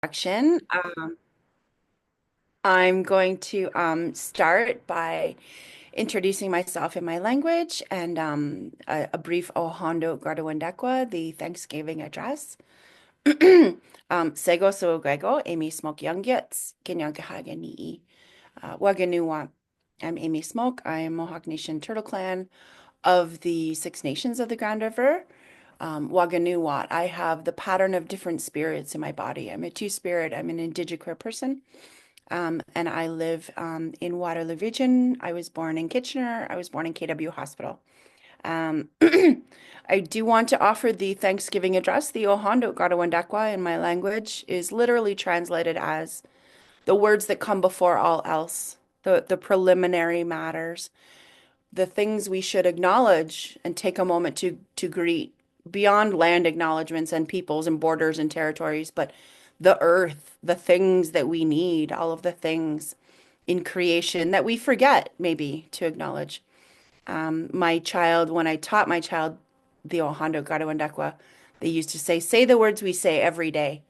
Action. I'm going to start by introducing myself in my language and a brief Ohondo Gardawendequa, the Thanksgiving address. Sego so grego, Amy Smoke Youngets, Kinyankahagani'i. Waganua. I'm Amy Smoke. I am Mohawk Nation Turtle Clan of the Six Nations of the Grand River. Waganuwat. I have the pattern of different spirits in my body. I'm a two-spirit. I'm an indigiqueer person. And I live in Waterloo region. I was born in Kitchener. I was born in KW Hospital. Um, I do want to offer the Thanksgiving address. The Ohondo Gardawendequa in my language is literally translated as the words that come before all else, the preliminary matters, the things we should acknowledge and take a moment to greet beyond land acknowledgments and peoples and borders and territories, but the earth, the things that we need, all of the things in creation that we forget maybe to acknowledge. My child, when I taught my child the Ohando Gardawendequa, they used to say the words we say every day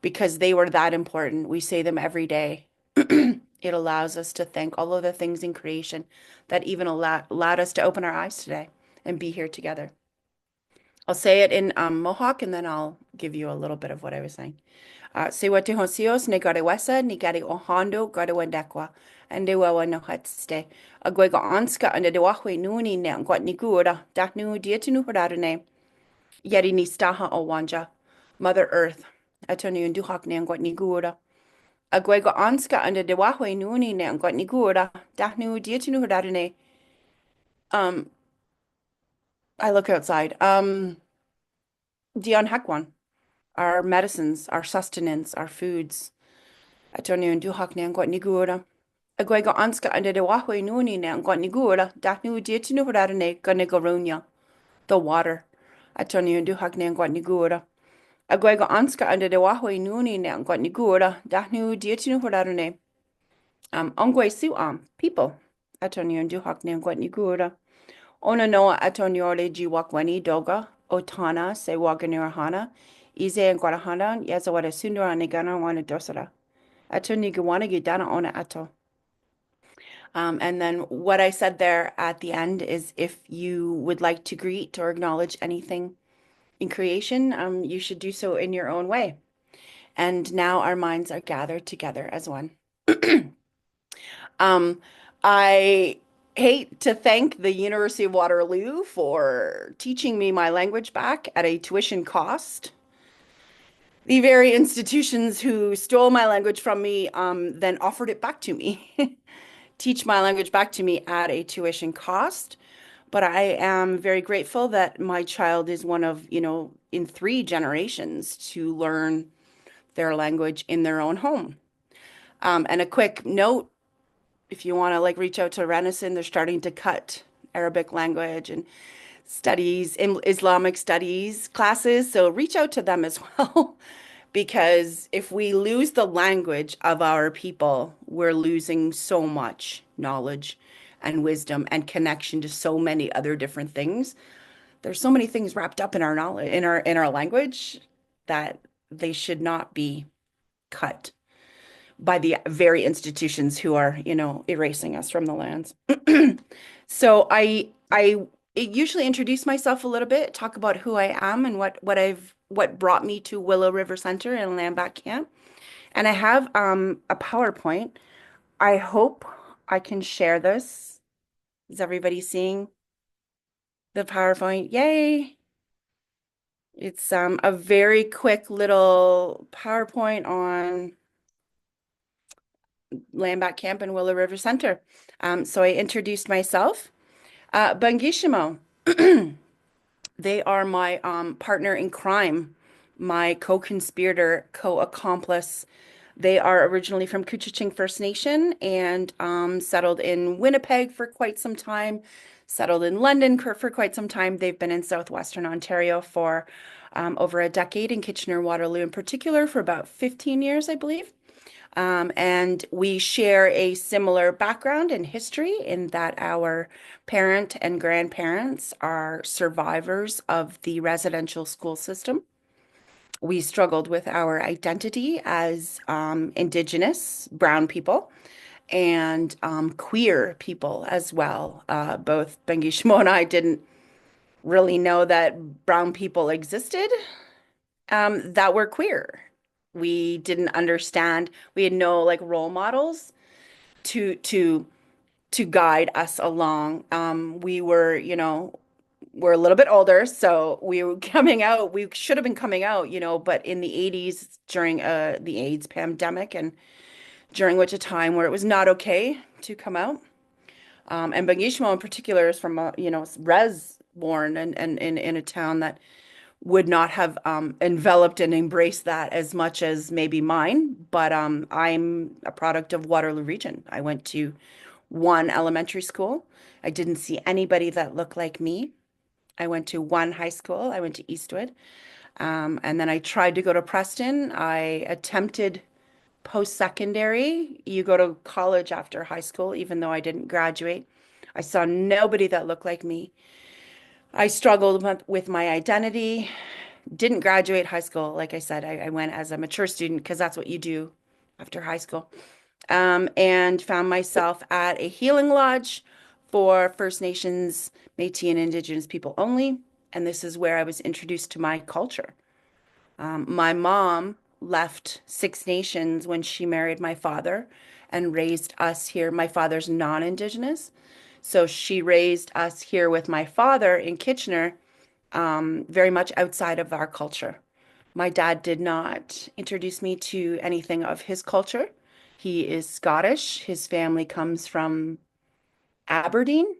because they were that important. We say them every day. It allows us to thank all of the things in creation that even allowed us to open our eyes today and be here together. I'll say it in Mohawk and then I'll give you a little bit of what I was saying. Sewa te hosios ne gare wesa ni gare ohando gare wendekwa ande wawa no hatste. Agwega anska ande de wahwe nuni ne angwat ni gura da nu dietinu horarune. Yeri ni staha o wanja. Mother Earth. Atoni unduhak ne angwat ni gura. Agwega anska ande de wahwe nuni ne angwat ni gura da nu dietinu horarune. Um, I look outside. Dion Hakwan. Our medicines, our sustenance, our foods. Atoni unduhak ne angwat ni gura. Agwega anska ande de wahwe nuni ne angwat ni gura da nu dietinu horarune gane garunya. The water. Atoni unduhak ne angwat ni gura. Agwego anska ande de wahwe nuni ne angwat ni gura dahnu dietinu horarune. Ongwe su people. Atonio duhak ne angwat ni gura. Ona noa atonio le jiwakwani doga. Otana se waganirahana. Ize angwarahana. Yazawada sundura negana wana dosara. Atoni gwana gidana ona ato. And then what I said there at the end is if you would like to greet or acknowledge anything in creation, you should do so in your own way. And now our minds are gathered together as one. Um, I hate to thank the University of Waterloo for teaching me my language back at a tuition cost. The very institutions who stole my language from me then offered it back to me, teach my language back to me at a tuition cost. But I am very grateful that my child is one of, in three generations to learn their language in their own home. And a quick note, if you want to like reach out to Renison, they're starting to cut Arabic language and studies, Islamic studies classes. So reach out to them as well. Because if we lose the language of our people, we're losing so much knowledge and wisdom and connection to so many other different things. There's so many things wrapped up in our knowledge, in our language that they should not be cut by the very institutions who are, erasing us from the lands. So I usually introduce myself a little bit, talk about who I am and what brought me to Willow River Center and Landback Camp. And I have a PowerPoint. I hope I can share this. Is everybody seeing the PowerPoint? Yay! It's a very quick little PowerPoint on Landback Camp and Willow River Center. So I introduced myself. Bangishimo, they are my partner in crime, my co-conspirator, co-accomplice. They are originally from Couchiching First Nation and settled in Winnipeg for quite some time, settled in London for quite some time. They've been in southwestern Ontario for over a decade, in Kitchener-Waterloo in particular for about 15 years, I believe. And we share a similar background and history in that our parent and grandparents are survivors of the residential school system. We struggled with our identity as Indigenous brown people and queer people as well. Both Bengi Shimo and I didn't really know that brown people existed that were queer. We didn't understand. We had no like role models to to to guide us along. We were, we're a little bit older, so we were coming out. We should have been coming out, but in the 80s during the AIDS pandemic and during which a time where it was not okay to come out. And Bangishmo in particular is from, res born and in a town that would not have enveloped and embraced that as much as maybe mine. But I'm a product of Waterloo region. I went to one elementary school. I didn't see anybody that looked like me. I went to one high school. I went to Eastwood. And then I tried to go to Preston. I attempted post-secondary. You go to college after high school, even though I didn't graduate. I saw nobody that looked like me. I struggled with my identity. Didn't graduate high school. Like I said, I went as a mature student because that's what you do after high school. And found myself at a healing lodge for First Nations, Métis, and Indigenous people only. And this is where I was introduced to my culture. My mom left Six Nations when she married my father and raised us here. My father's non-Indigenous, so she raised us here with my father in Kitchener, very much outside of our culture. My dad did not introduce me to anything of his culture. He is Scottish. His family comes from Aberdeen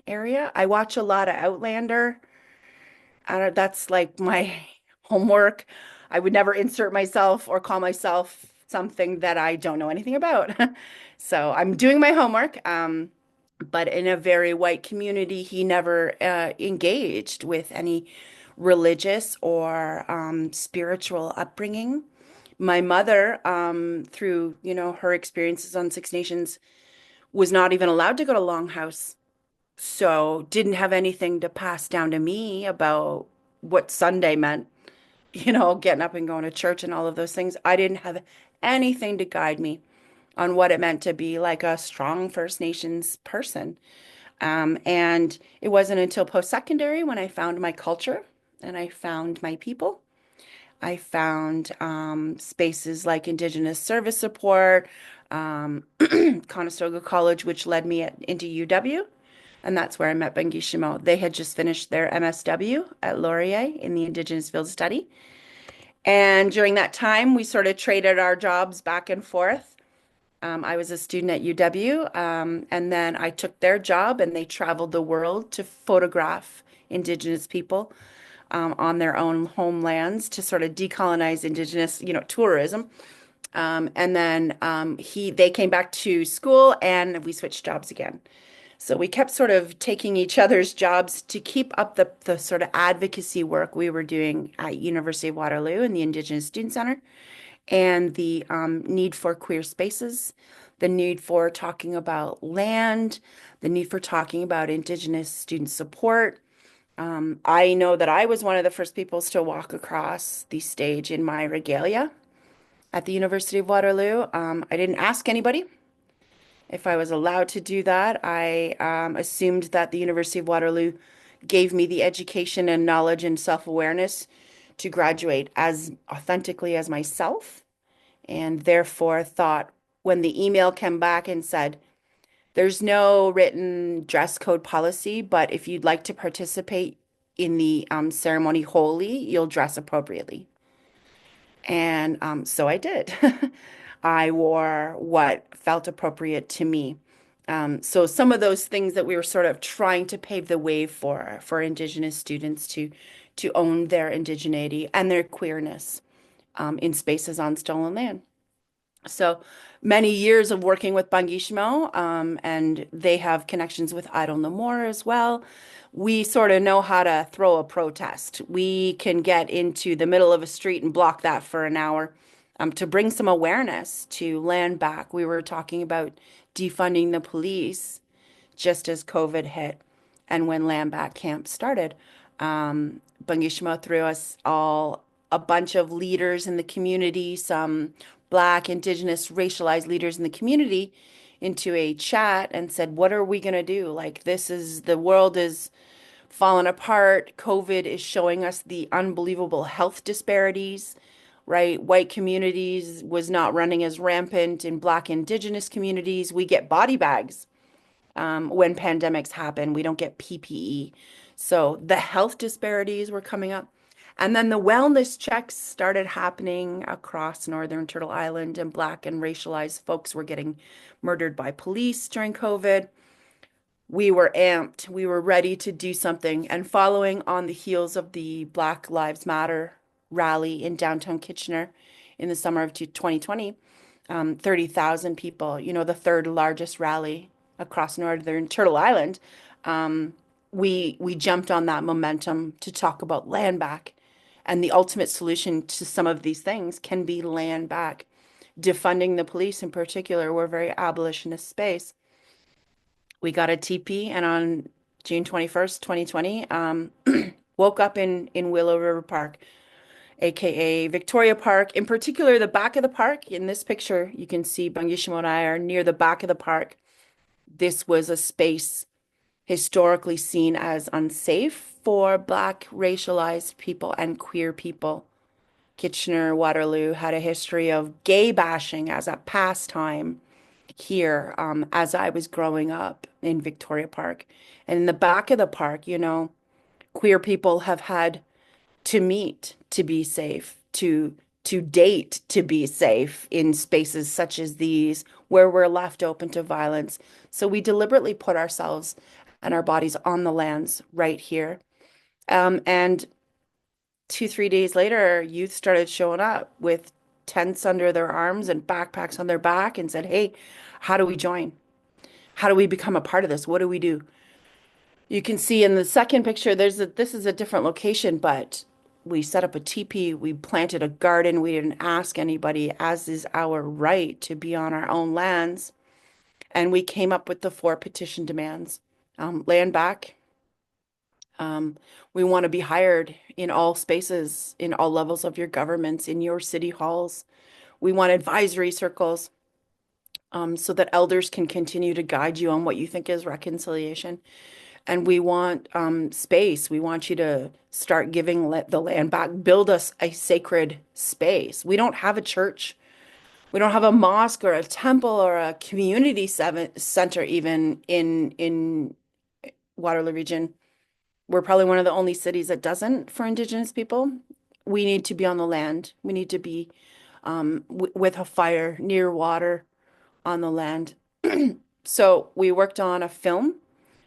area. I watch a lot of Outlander. I don't, that's like my homework. I would never insert myself or call myself something that I don't know anything about. So I'm doing my homework. But in a very white community, he never engaged with any religious or spiritual upbringing. My mother, through, her experiences on Six Nations, was not even allowed to go to Longhouse. So didn't have anything to pass down to me about what Sunday meant, getting up and going to church and all of those things. I didn't have anything to guide me on what it meant to be like a strong First Nations person. And it wasn't until post-secondary when I found my culture and I found my people. I found spaces like Indigenous Service Support, Conestoga College, which led me into UW. And that's where I met Bengi Shimo. They had just finished their MSW at Laurier in the Indigenous Field Study. And during that time, we sort of traded our jobs back and forth. I was a student at UW, and then I took their job, and they traveled the world to photograph Indigenous people on their own homelands to sort of decolonize Indigenous, tourism. And then they came back to school, and we switched jobs again. So we kept sort of taking each other's jobs to keep up the sort of advocacy work we were doing at University of Waterloo and the Indigenous Student Center and the need for queer spaces, the need for talking about land, the need for talking about Indigenous student support. I know that I was one of the first people to walk across the stage in my regalia at the University of Waterloo. I didn't ask anybody if I was allowed to do that. I assumed that the University of Waterloo gave me the education and knowledge and self-awareness to graduate as authentically as myself, and therefore thought when the email came back and said, there's no written dress code policy, but if you'd like to participate in the ceremony wholly, you'll dress appropriately. And so I did. I wore what felt appropriate to me. So some of those things that we were sort of trying to pave the way for Indigenous students to own their indigeneity and their queerness in spaces on stolen land. So many years of working with Bangishmo, and they have connections with Idle No More as well. We sort of know how to throw a protest. We can get into the middle of a street and block that for an hour, to bring some awareness to land back. We were talking about defunding the police just as COVID hit and when land back camp started. Bangishmo threw us all a bunch of leaders in the community, some Black, Indigenous, racialized leaders in the community, into a chat and said, what are we going to do? Like, the world is fallen apart. COVID is showing us the unbelievable health disparities, right? White communities was not running as rampant in Black Indigenous communities. We get body bags when pandemics happen. We don't get PPE. So the health disparities were coming up. And then the wellness checks started happening across Northern Turtle Island, and Black and racialized folks were getting murdered by police during COVID. We were amped. We were ready to do something. And following on the heels of the Black Lives Matter rally in downtown Kitchener in the summer of 2020, 30,000 people, the third largest rally across Northern Turtle Island. Um, we jumped on that momentum to talk about land back. And the ultimate solution to some of these things can be land back. Defunding the police in particular, we're very abolitionist space. We got a TP, and on June 21st, 2020, woke up in Willow River Park, aka Victoria Park. In particular, the back of the park. In this picture, you can see Bungishimo and I are near the back of the park. This was a space historically seen as unsafe for Black racialized people and queer people. Kitchener, Waterloo had a history of gay bashing as a pastime here as I was growing up in Victoria Park. And in the back of the park, queer people have had to meet to be safe, to date to be safe in spaces such as these where we're left open to violence. So we deliberately put ourselves and our bodies on the lands right here. And 2, 3 days later, youth started showing up with tents under their arms and backpacks on their back and said, hey, how do we join? How do we become a part of this? What do we do? You can see in the second picture, this is a different location, but we set up a teepee, we planted a garden, we didn't ask anybody, as is our right to be on our own lands. And we came up with the 4 petition demands. Land back. We want to be hired in all spaces, in all levels of your governments, in your city halls. We want advisory circles, so that elders can continue to guide you on what you think is reconciliation. And we want space. We want you to start giving the land back, build us a sacred space. We don't have a church. We don't have a mosque or a temple or a community center even in Waterloo region. We're probably one of the only cities that doesn't for Indigenous people. We need to be on the land. We need to be with a fire near water on the land. So we worked on a film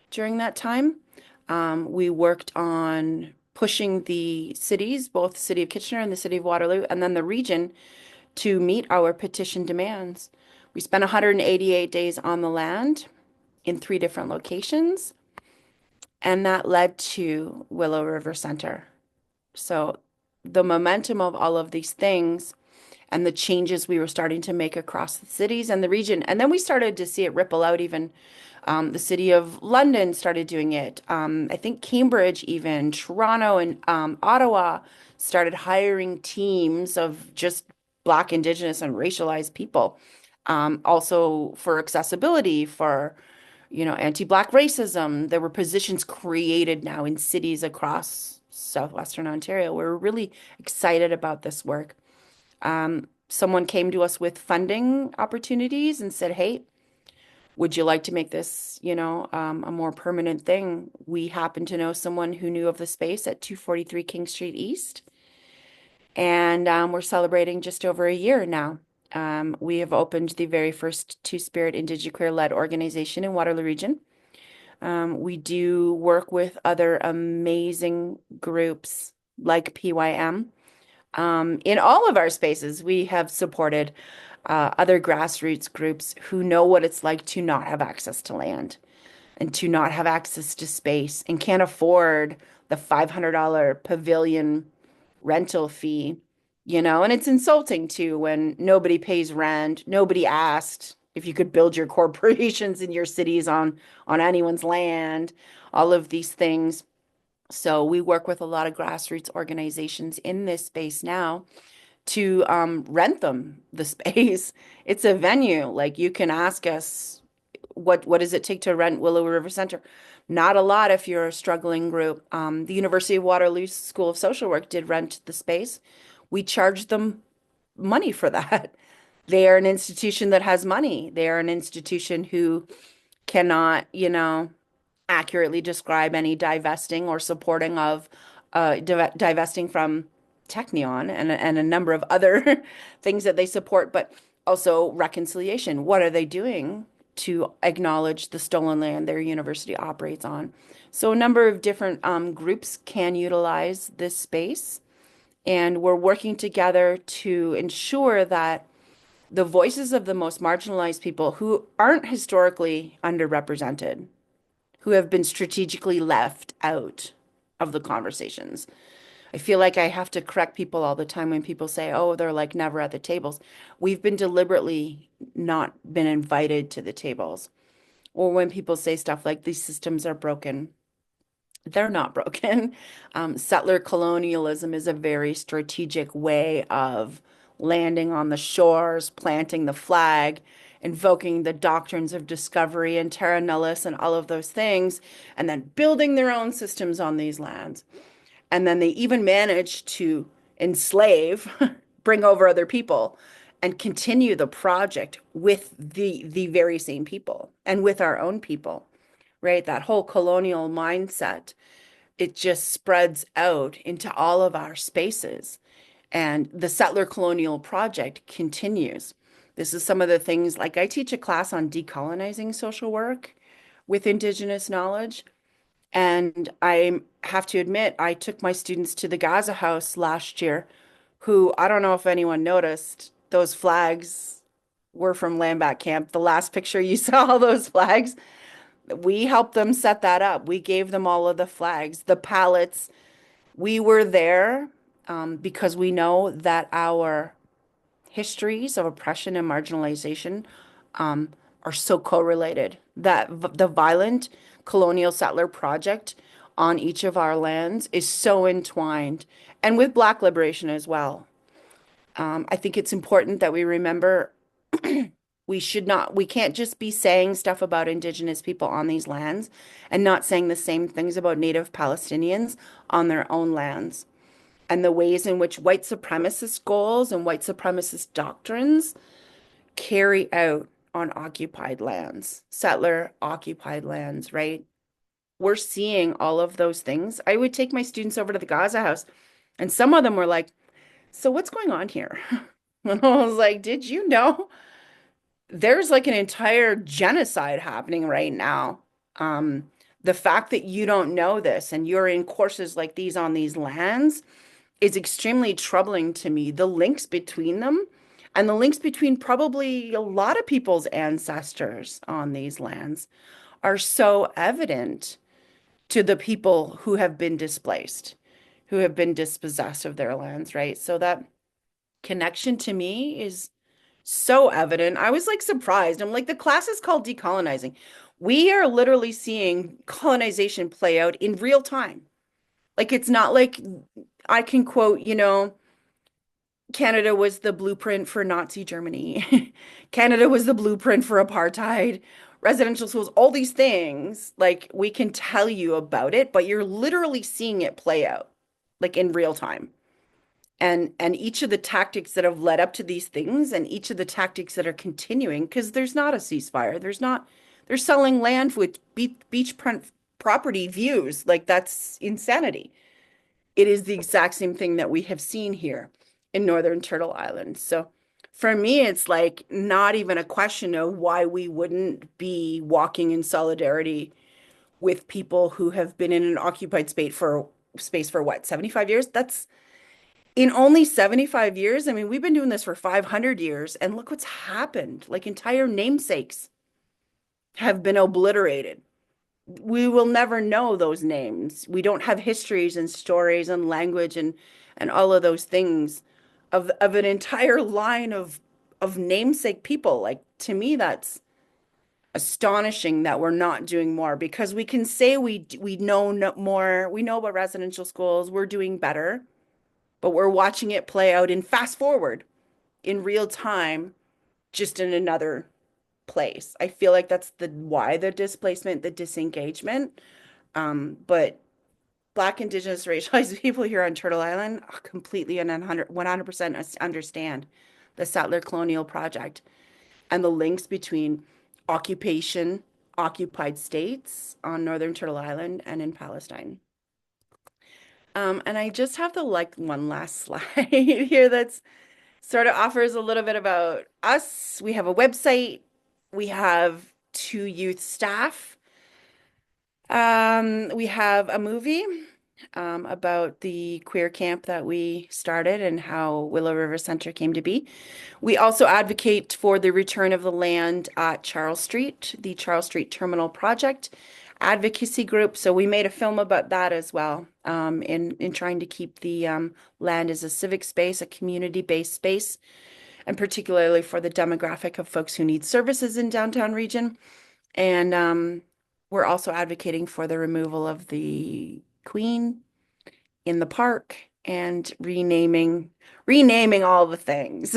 during that time. We worked on pushing the cities, both the city of Kitchener and the city of Waterloo, and then the region to meet our petition demands. We spent 188 days on the land in 3 different locations, and that led to Willow River Center. So the momentum of all of these things and the changes we were starting to make across the cities and the region. And then we started to see it ripple out even. The city of London started doing it. I think Cambridge, even Toronto and Ottawa started hiring teams of just Black, Indigenous, and racialized people. Also for accessibility, for anti-Black racism. There were positions created now in cities across southwestern Ontario. We're really excited about this work. Someone came to us with funding opportunities and said, hey, would you like to make this, a more permanent thing? We happen to know someone who knew of the space at 243 King Street East. And we're celebrating just over a year now. We have opened the very first Two-Spirit Indigenous Queer-led organization in Waterloo region. We do work with other amazing groups like PYM. In all of our spaces, we have supported other grassroots groups who know what it's like to not have access to land and to not have access to space and can't afford the $500 pavilion rental fee, and it's insulting too when nobody pays rent, nobody asked if you could build your corporations in your cities on anyone's land, all of these things. So we work with a lot of grassroots organizations in this space now to rent them the space. It's a venue. Like you can ask us, what does it take to rent Willow River Center? Not a lot if you're a struggling group. The University of Waterloo School of Social Work did rent the space. We charged them money for that. They are an institution that has money. They are an institution who cannot, accurately describe any divesting or supporting of divesting from Technion and a number of other things that they support, but also reconciliation. What are they doing to acknowledge the stolen land their university operates on? So a number of different groups can utilize this space, and we're working together to ensure that the voices of the most marginalized people who aren't historically underrepresented, who have been strategically left out of the conversations. I feel like I have to correct people all the time when people say, oh, they're like never at the tables. We've been deliberately not been invited to the tables. Or when people say stuff like these systems are broken, they're not broken. Settler colonialism is a very strategic way of landing on the shores, planting the flag, invoking the doctrines of discovery and terra nullius and all of those things, and then building their own systems on these lands. And then they even manage to enslave, bring over other people, and continue the project with the very same people and with our own people, right? That whole colonial mindset, it just spreads out into all of our spaces. And the settler colonial project continues. This is some of the things, like I teach a class on decolonizing social work with Indigenous knowledge. And I have to admit, I took my students to the Gaza House last year, who I don't know if anyone noticed, those flags were from land back camp. The last picture you saw, those flags, we helped them set that up. We gave them all of the flags, the pallets. We were there because we know that our histories of oppression and marginalization are so correlated, that the violent colonial settler project on each of our lands is so entwined, and with Black liberation as well. I think it's important that we remember we can't just be saying stuff about Indigenous people on these lands and not saying the same things about Native Palestinians on their own lands. And the ways in which white supremacist goals and white supremacist doctrines carry out on occupied lands, settler occupied lands, right? We're seeing all of those things. I would take my students over to the Gaza House, and some of them were like, so what's going on here? And I was like, did you know there's like an entire genocide happening right now? The fact that you don't know this and you're in courses like these on these lands is extremely troubling to me. The links between them and the links between probably a lot of people's ancestors on these lands are so evident to the people who have been displaced, who have been dispossessed of their lands, right? So that connection to me is so evident. I was like surprised. I'm like, the class is called decolonizing. We are literally seeing colonization play out in real time. Like, it's not like I can quote, Canada was the blueprint for Nazi Germany. Canada was the blueprint for apartheid, residential schools, all these things. Like, we can tell you about it, but you're literally seeing it play out, like in real time. And each of the tactics that have led up to these things and each of the tactics that are continuing, because there's not a ceasefire. They're selling land with beachfront property views. Like, that's insanity. It is the exact same thing that we have seen here in Northern Turtle Island. So for me, it's like not even a question of why we wouldn't be walking in solidarity with people who have been in an occupied space for what, 75 years? That's in only 75 years. I mean, we've been doing this for 500 years, and look what's happened. Like, entire namesakes have been obliterated. We will never know those names. We don't have histories and stories and language and all of those things of an entire line of namesake people. Like, to me, that's astonishing that we're not doing more because we can say we know no more, we know about residential schools, we're doing better, but we're watching it play out in fast forward in real time, just in another place. I feel like that's the why the displacement, the disengagement. But Black, Indigenous, racialized people here on Turtle Island completely and 100% understand the settler colonial project and the links between occupation, occupied states on Northern Turtle Island and in Palestine. And I just have the like one last slide here that's sort of offers a little bit about us. We have a website. We have two youth staff. We have a movie about the queer camp that we started and how Willow River Center came to be. We also advocate for the return of the land at Charles Street, the Charles Street Terminal Project advocacy group. So we made a film about that as well, in trying to keep the land as a civic space, a community-based space, and particularly for the demographic of folks who need services in downtown region. And we're also advocating for the removal of the Queen in the park and renaming all the things.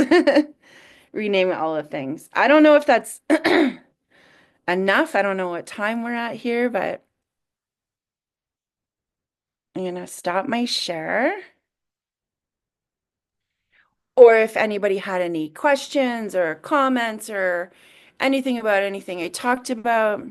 Renaming all the things. I don't know if that's enough. I don't know what time we're at here, but I'm gonna stop my share. Or if anybody had any questions or comments or anything about anything I talked about.